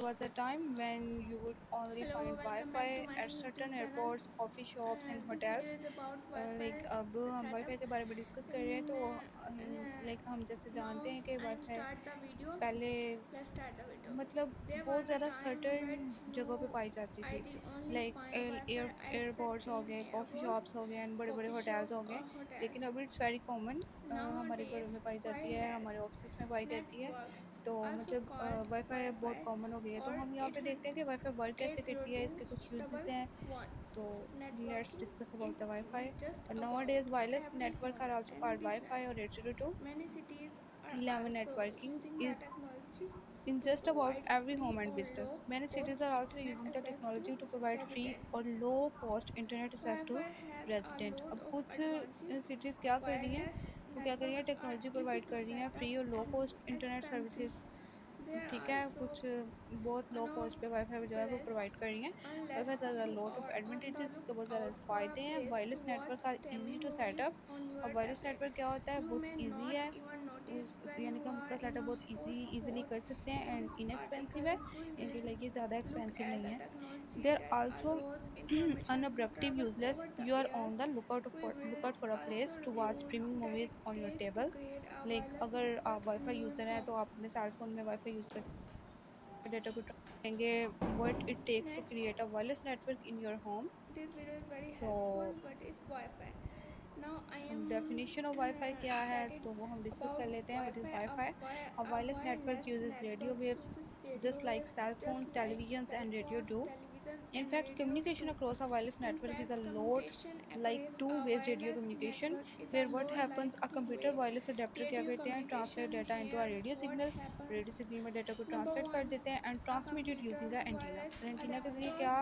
was a time when you would only Hello, find welcome back to Wi-Fi my at certain YouTube channel. airports, coffee shops and This video hotels. is about like Wi-Fi अब हम setup. Wifi के बारे में discuss कर रहे हैं In तो uh, like हम जैसे जानते Now हैं कि I'm wifi start the video. पहले Let's start the video. मतलब There बहुत was a ज़्यादा time सर्टेन when जगहों पे you पाई जाती थी। ID only like find Wi-Fi airports except हो in गए, कॉफ़ी airports, शॉप्स हो गए एंड बड़े बड़े coffee होटल्स shops हो गए। or hotels. लेकिन अब इट्स वेरी कॉमन, हमारे घरों में Nowadays, पाई जाती है, हमारे wireless ऑफिस में पाई जाती है। networks, तो also मतलब called वाईफाई बहुत Wi-Fi कॉमन हो गई है। तो or हम यहाँ पे देखते हैं कि वाईफाई वर्क कैसे करती है, इसके कुछ यूजेस हैं। 802.11. तो let's Networking discuss is about the wifi. just about Nowadays wireless every network home are also and called business. Wi-Fi or 802. Many cities are 11 also networking using the is technology in to just about provide every free home and or business. low Many cost cities are also internet using the access to technology to provide free residents. or low cost internet access to Wi-Fi has a resident. lot अब of कुछ advantages. cities क्या कर रही हैं, Wireless वो क्या कर रही हैं, networks are technology easy provide to कर रही हैं set up फ्री और लो and cost internet expensive. Services. There ठीक are है, also कुछ बहुत लो कॉस्ट पे वाईफाई जो है वो place प्रोवाइड कर रही हैं। वाईफाई unless ज़्यादा you lot of are on the advantages, इसके बहुत ज़्यादा lookout for a फ़ायदे हैं। place to wireless watch network are easy streaming to movies setup. on अब your वायरलेस tablet. नेटवर्क क्या होता है, You बहुत may ईजी not है। even notice when यानी you कि हम are इसका in सेटअप a बहुत इजीली hotspot. कर सकते हैं In एंड this इनएक्सपेंसिव है। article, we इनके will लिए ये ज़्यादा look एक्सपेंसिव at नहीं the है। technology they are that also allows information to unobstructive travel useless. over the You are air. on the We will lookout for a also place to watch review streaming that it movies on your takes to table. create a like wireless अगर network आप in wifi your user हैं home. तो आप अपने cell phone में wifi use करके data को करेंगे what it takes to Next, create a wireless network in your home. this video is very helpful, So but it's Wi-Fi. Now I am definition of wifi क्या है started तो वो हम discuss about कर लेते हैं। What is Wi-Fi. Wifi? A A wireless network wireless uses radio network waves uses radio just like waves, cell phones, just like televisions cell and radio phones, do. television, In and fact, radios communication do. across a wireless In network is a fact, lot communication like across a two-way radio wireless communication, network is a where what load like happens, a computer two-way wireless adapter क्या radio करते हैं, translate communication. data into a Here's what radio happens. signal में data को Number translate कर one, देते हैं and a transmit it computer using a antenna. wireless और antenna के जरिए adapter क्या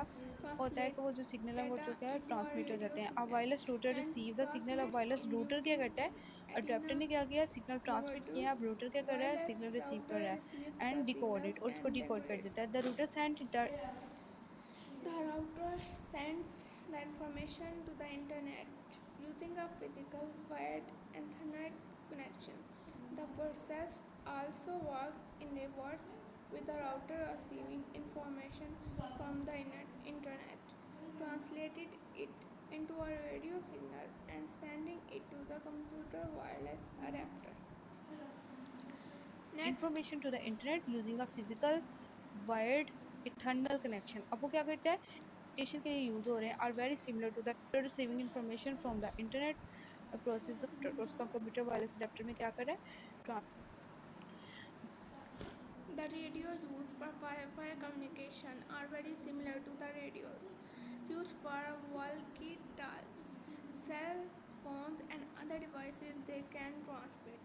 होता है translate कि वो जो सिग्नल है वो जो data क्या है into a ट्रांसमिट हो radio जाते हैं। अब signal wireless router and receive the signal. अब transmits वायरलेस in रूटर क्या using करता है, an अडेप्टर antenna. ने क्या किया, सिग्नल Number ट्रांसमिट two, किया। अब रूटर क्या कर रहा है, सिग्नल wireless रिसीव कर router रहा receives है the and decode signals it, और इसको and डिकोड कर देता decodes. है। The router send The router sends the information to the internet using a physical wired Ethernet connection. The process also works in reverse, with the router receiving information from the internet, translating it into a radio signal and sending it to the computer wireless adapter. Next, information to the internet using a physical wired ethernet connection. अब वो क्या करता है, communication के लिए use हो रहे हैं, are very similar to the receiving information from the internet process. उसका कंप्यूटर वायरलेस अडेप्टर में क्या कर रहा है, the radios used for Wi-Fi communication are very similar to the radios used for walkie-talkies, cell phones, and other devices. They can transmit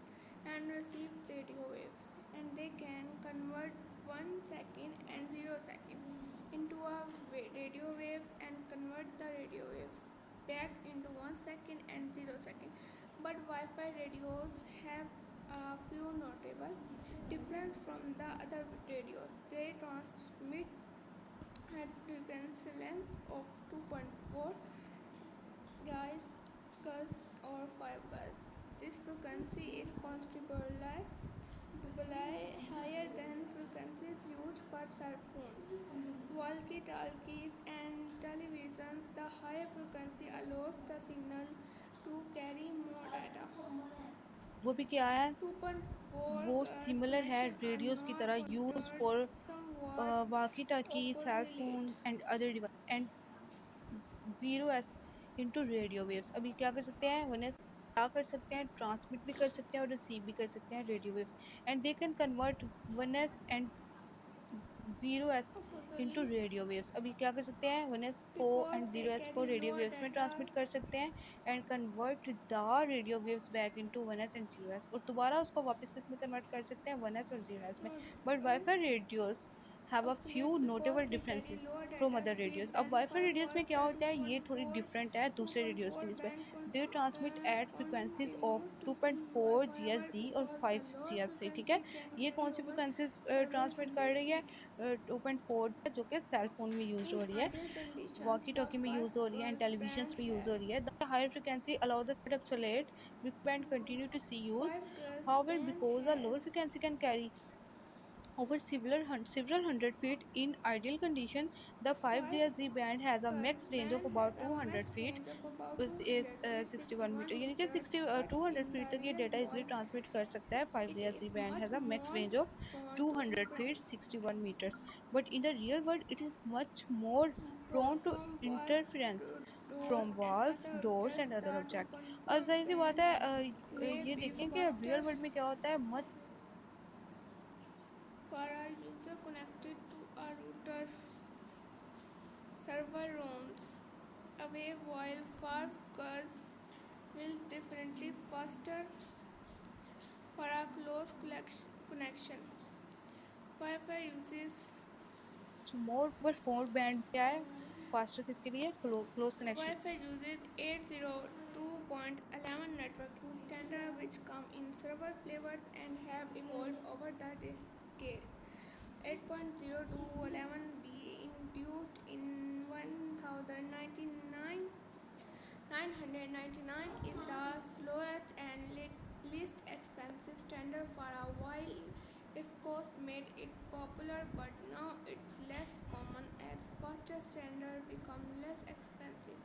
and receive radio waves, and they can convert 1 second and 0 second into a radio waves and convert the radio waves back into 1 second and 0 second. But Wi-Fi radios have a few notable difference from the other radios. They transmit at frequency lengths of 2.4 GHz or 5 GHz. This frequency is considerably higher than frequencies used for cell phones, walkie-talkies, and televisions. The higher frequency allows the signal to carry more data. वो भी क्या है, 2.4 वो GHz similar है connections are radios की not तरह use considered for somewhat walkie talkie, cell obsolete. Phone and other device and zeros into radio waves. अभी क्या कर सकते हैं, वन एस क्या कर सकते हैं, ट्रांसमिट भी कर सकते हैं और रिसीव भी कर सकते हैं radio waves, and they can convert one S and zeros into Obsolete radio waves. अभी क्या कर सकते हैं, वन एस को because and they zero S को carry रेडियो lower वेव्स में data. ट्रांसमिट कर सकते हैं and convert the radio waves back into one S and zero S, और दोबारा उसको वापस किस में कन्वर्ट कर सकते हैं, वन एस और जीरो एस में। Not but wifi radios have a few obsolete because notable they carry differences lower from data other speed radios. अब than वाईफाई for रेडियोस में work. क्या The होता है, ये थोड़ी 2.4 डिफरेंट है दूसरे रेडियोस के 2.4 नस्बत। band they transmit at frequencies of continues to see 2.4 Wi-Fi G S well G और because the 5 G lower S C, ठीक है। frequency can ये carry कौन सी over फ्रिक्वेंसीज several ट्रांसमिट कर hundred रही है, feet. 2.4 जो कि सेल फोन में यूज In हो रही है, ideal conditions, walkie the talkie में 5 यूज हो रही है एंड GHz टेलीविजन band में यूज हो रही has है। The higher frequency allow the obsolete band continue to see use. 5 GHz however band because the lower has frequency can carry Over several hundred feet. In ideal condition, the 5GHz band has a max range of band about has a 200 max feet, range of about उस is 200 feet 61 metre, 61 यानी कि meters, 60 but 200 in feet the तक ये real data easily world transmit कर सकता है. it 5GHz is band much has a max more range of prone to 200 feet interference 61 meters, but in the real world it is much more prone to from wall interference doors from and walls, other doors objects. and other The objects. अब 2.4 जाहिर सी बात band है, may ये be देखें कि faster real world में क्या होता है. Much for a user connected to a router. Server roams away while far cars will definitely faster for a close connection. Wi-Fi uses मोर पर फोर बैंड क्या है फास्टर किसके लिए close connection. Wi-Fi uses 802.11 networking standard which come in several flavors and have evolved over the decades. 8.02.11b introduced in 1099 999 is the slowest and least expensive standard for a while. Its cost made it popular, but now it's less common as faster standards become less expensive.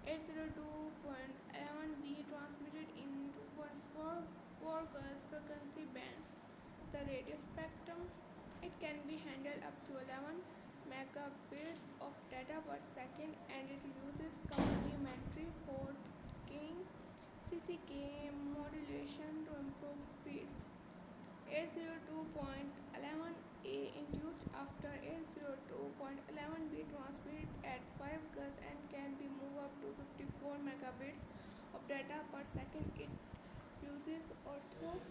802.11b transmitted in 2.4 GHz frequency band of the radio spectrum. It can be handled up to 11 megabits of data per second, and it uses complementary code keying CCK modulation to improve speeds. 802.11a introduced after 802.11b transmitted at 5 GHz and can be moved up to 54 megabits of data per second. It uses orthogonal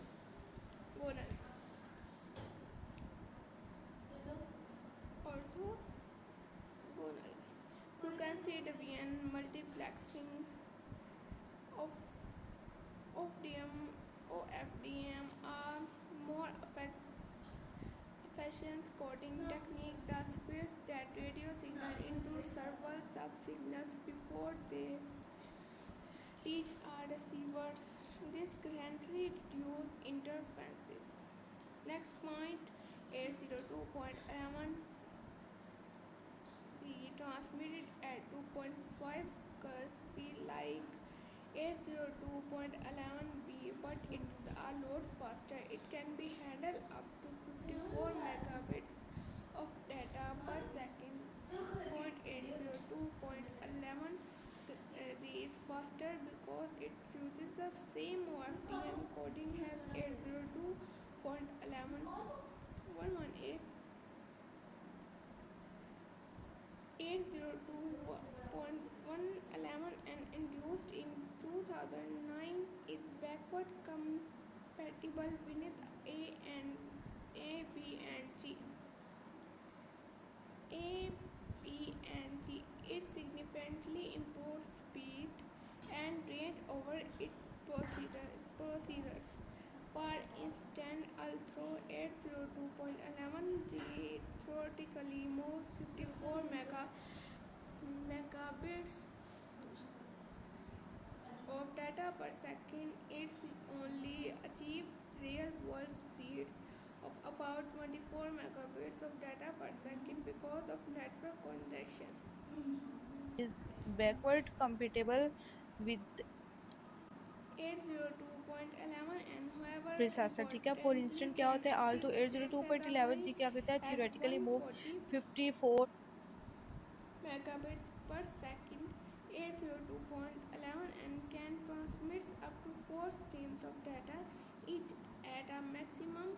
frequency division multiplexing of OFDM are more efficient coding technique that splits that radio signal into several subsignals before they reach a receiver. This greatly reduces interferences. Next point, 802.11 transmitted at 2.5 GHz be like 802.11b, but it's a lot faster. It can be handled up to 54 megabits of data per second. Point 802.11 is faster because it uses the same OFDM coding as 802.11 802.11 and introduced in 2009 is backward compatible with A, B and G. A, B and G. It significantly improves speed and range over its procedures. For instance, although 802.11g theoretically moves 54 megabits of data per second, it only achieves real-world speeds of about 24 megabits of data per second because of network congestion. Is backward compatible with 802.11 and however processor. ठीक है. For importantly instant क्या can होता है, achieve Alto speeds as high 802.11 जी क्या करता है, as theoretically move 140 54 megabits per second. 802.11 and can transmit up to 4 streams of data each at a maximum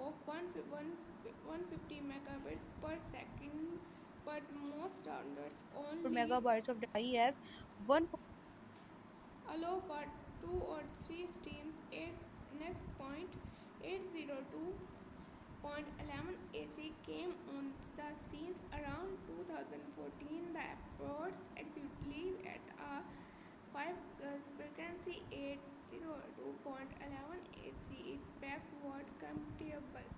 of 150 megabits per second, but most standards only megabytes of data as 1. allow for 2 or 3 streams. Next point, 802.11 AC came on the scene around 2014. The approach executively at a 5 GHz frequency. 802.11 AC is backward compatible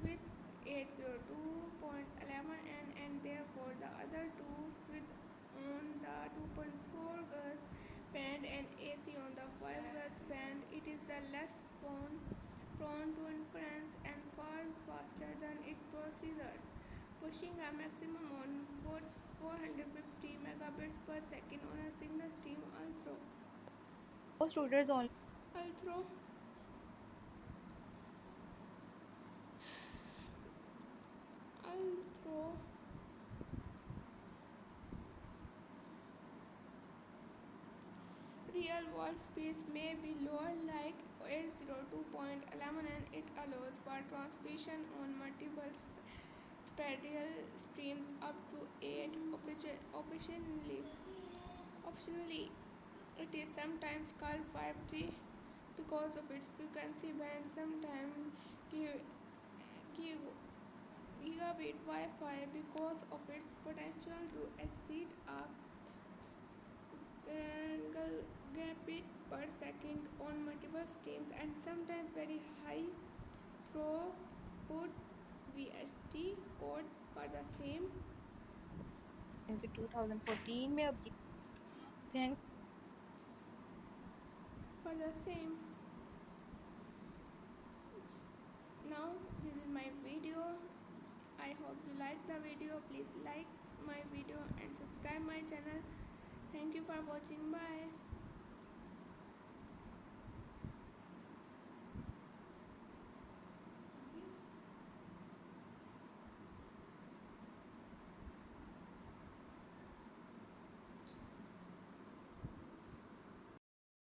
with 802.11 and therefore the other two with on the 2.4 less prone to inference and far faster than its processors, pushing a maximum on 450 megabits per second on a single stream. Most routers only Although, although real world speeds may be lower like 802.11 and it allows for transmission on multiple spatial streams up to 8 optionally. It is sometimes called 5G because of its frequency band, sometimes gigabit Wi-Fi because of its potential to exceed a gigabit per second on multiple streams, and sometimes very high throughput VHD code for the same. के 2014 में update thanks For the same. Now this is my video. I hope you like the video. Please like my video and subscribe my channel. Thank you for watching. Bye.